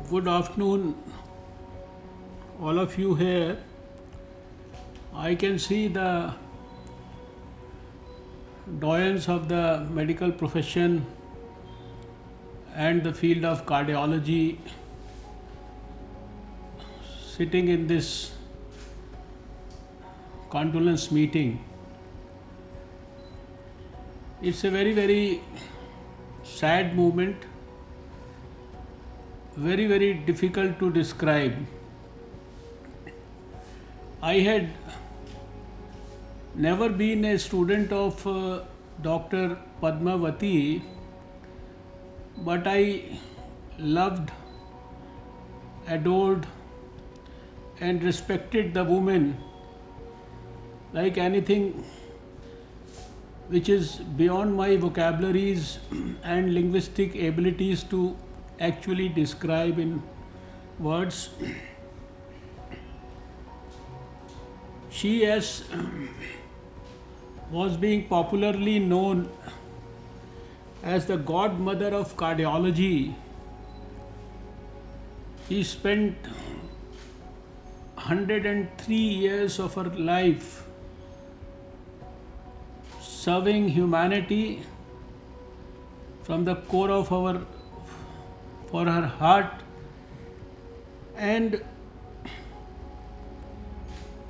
Good afternoon, all of you here. I can see the doyens of the medical profession and the field of cardiology sitting in this condolence meeting. It's a very sad moment, very difficult to describe. I had never been a student of Dr. Padmavati, but I loved, adored, and respected the woman like anything which is beyond my vocabularies and linguistic abilities to actually describe in words. She, as was being popularly known as the godmother of cardiology, she spent 103 years of her life serving humanity from the core of for her heart, and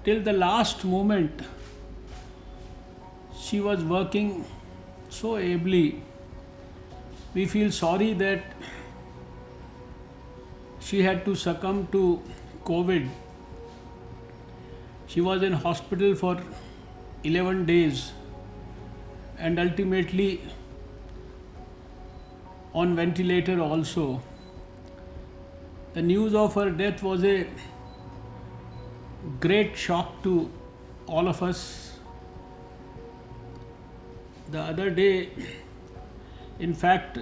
till the last moment she was working so ably. We feel sorry that she had to succumb to COVID. She was in hospital for 11 days and ultimately on ventilator also. The news of her death was a great shock to all of us. The other day, in fact,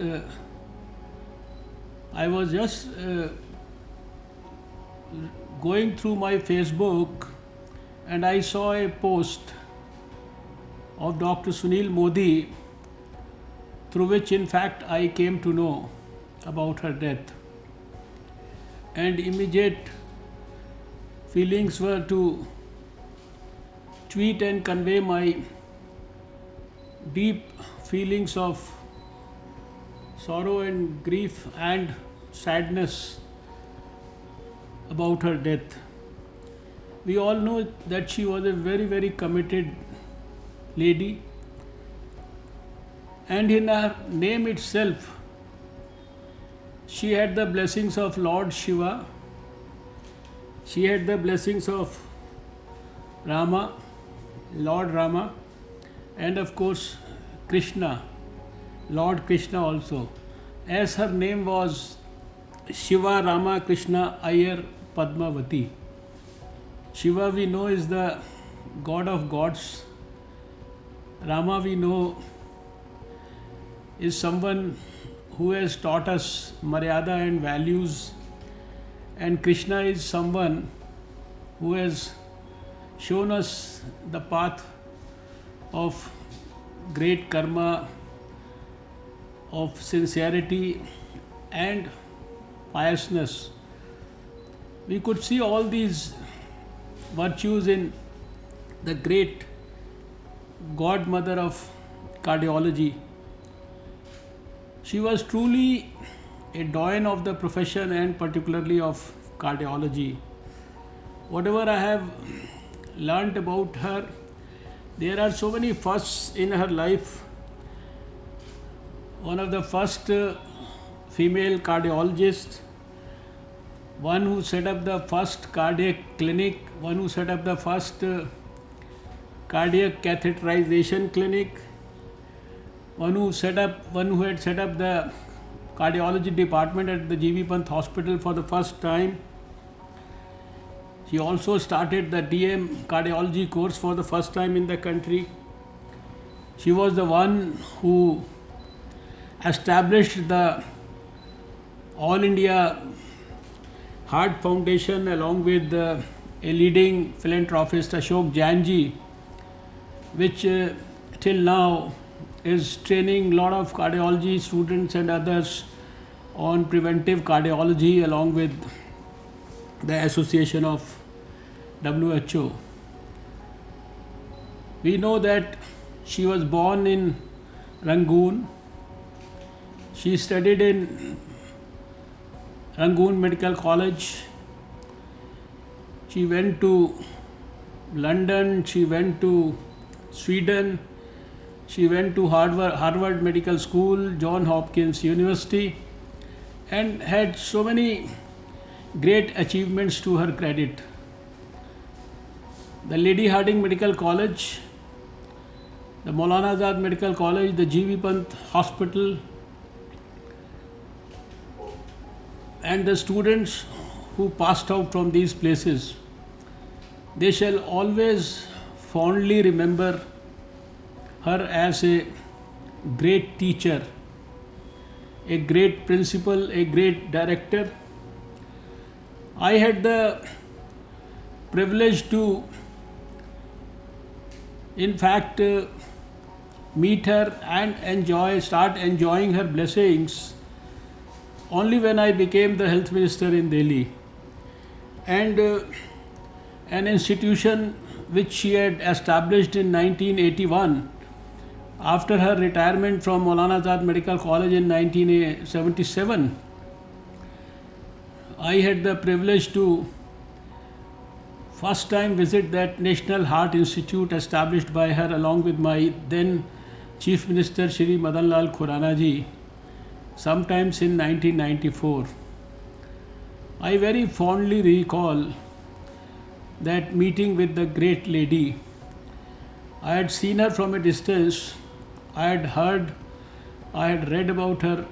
I was just going through my Facebook and I saw a post of Dr. Sunil Modi, through which in fact I came to know about her death. And immediate feelings were to tweet and convey my deep feelings of sorrow and grief and sadness about her death. We all know that she was a very committed lady, and in her name itself she had the blessings of Lord Shiva, she had the blessings of Rama, Lord Rama, and of course Krishna, Lord Krishna also, as her name was Shiva Rama Krishna Iyer Padmavati. Shiva, we know, is the god of gods. Rama, we know, is someone who has taught us Maryada and values, and Krishna is someone who has shown us the path of great karma, of sincerity and piousness. We could see all these virtues in the great godmother of cardiology. She was truly a doyen of the profession and particularly of cardiology. Whatever I have learnt about her, there are so many firsts in her life. One of the first female cardiologists, one who set up the first cardiac clinic, one who set up the first cardiac catheterization clinic, one who had set up the cardiology department at the G.V. Pant Hospital for the first time. She also started the DM cardiology course for the first time in the country. She was the one who established the All India Heart Foundation along with a leading philanthropist, Ashok Jainji, which till now is training a lot of cardiology students and others on preventive cardiology along with the association of WHO. We know that she was born in Rangoon. She studied in Rangoon Medical College. She went to London, she went to Sweden, she went to Harvard Medical School, Johns Hopkins University, and had so many great achievements to her credit. The Lady Hardinge Medical College, the Maulana Azad Medical College, the G.V. Pant Hospital, and the students who passed out from these places, they shall always fondly remember her as a great teacher, a great principal, a great director. I had the privilege to, in fact, meet her and start enjoying her blessings only when I became the health minister in Delhi. And an institution which she had established in 1981 after her retirement from Maulana Azad Medical College in 1977. I had the privilege to first time visit that National Heart Institute established by her along with my then Chief Minister Shri Madan Lal Khurana ji sometimes in 1994. I very fondly recall that meeting with the great lady. I had seen her from a distance. I had read about her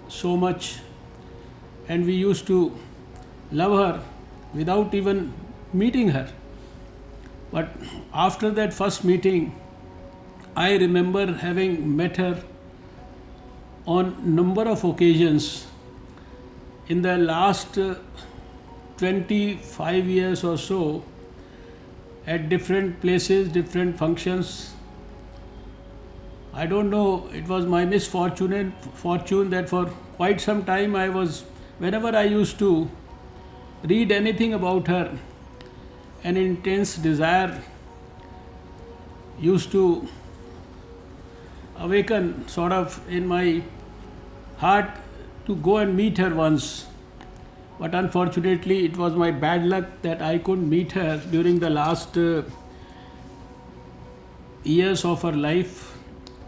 so much, and we used to love her without even meeting her. But after that first meeting, I remember having met her on number of occasions in the last 25 years or so, at different places, different functions. I don't know, it was my misfortune that for quite some time whenever I used to read anything about her, an intense desire used to awaken sort of in my heart to go and meet her once. But unfortunately, it was my bad luck that I couldn't meet her during the last years of her life.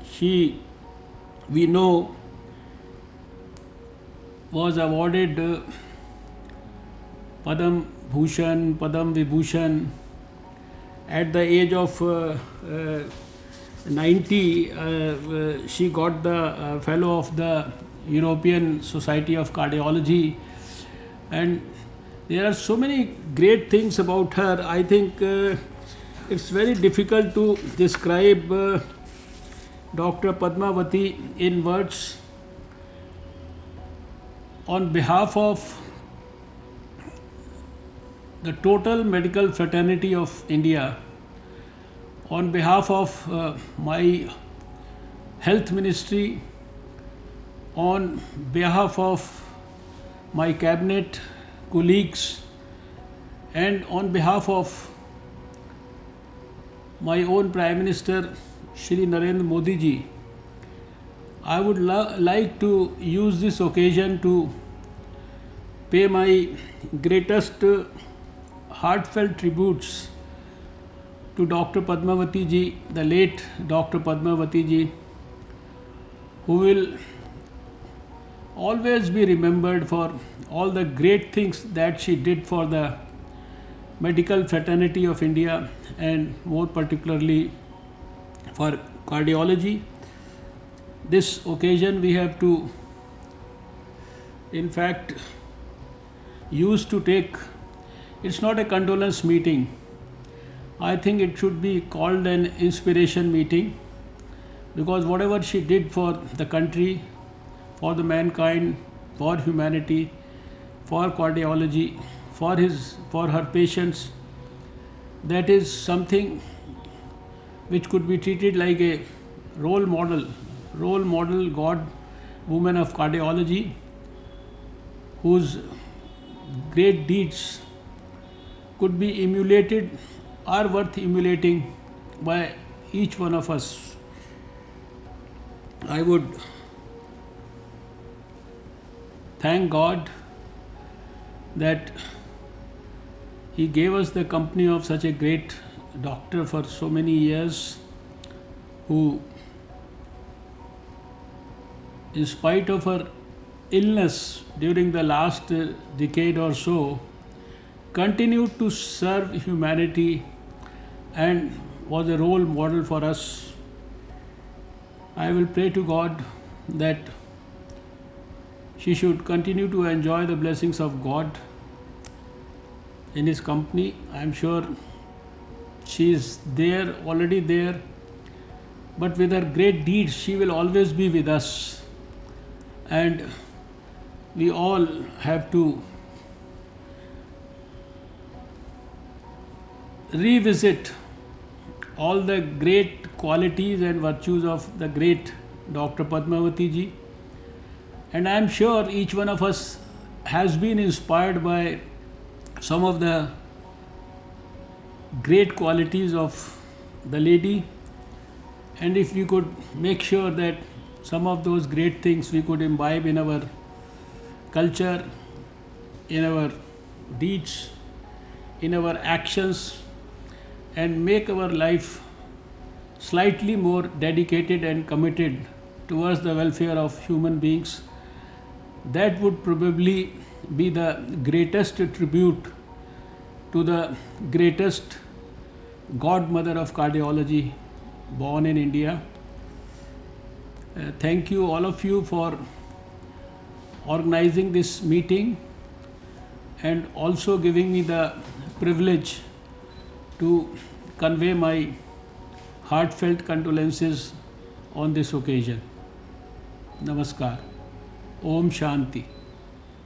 She, we know, was awarded Padam Bhushan, Padam Vibhushan at the age of 90. She got the fellow of the European Society of Cardiology. And there are so many great things about her. I think it's very difficult to describe Dr. Padmavati in words. On behalf of the total medical fraternity of India, on behalf of my health ministry, on behalf of my cabinet colleagues, and on behalf of my own Prime Minister Shri Narendra Modi ji, I would like to use this occasion to pay my greatest heartfelt tributes to Dr. Padmavati ji, the late Dr. Padmavati ji, who will always be remembered for all the great things that she did for the medical fraternity of India, and more particularly for cardiology. This occasion we have to, in fact, use to take, it's not a condolence meeting. I think it should be called an inspiration meeting, because whatever she did for the country, for the mankind, for humanity, for cardiology, for her patients, that is something which could be treated like a role model, God, woman of cardiology. whose great deeds could be emulated, are worth emulating by each one of us. I would thank God that He gave us the company of such a great doctor for so many years, who, in spite of her illness during the last decade or so, continued to serve humanity and was a role model for us. I will pray to God that she should continue to enjoy the blessings of God in His company. I am sure she is there, already there, but with her great deeds, she will always be with us. And we all have to revisit all the great qualities and virtues of the great Dr. Padmavati ji. And I am sure each one of us has been inspired by some of the great qualities of the lady. And if we could make sure that some of those great things we could imbibe in our culture, in our deeds, in our actions, and make our life slightly more dedicated and committed towards the welfare of human beings, that would probably be the greatest tribute to the greatest godmother of cardiology born in India. Thank you, all of you, for organizing this meeting and also giving me the privilege to convey my heartfelt condolences on this occasion. Namaskar. Om Shanti.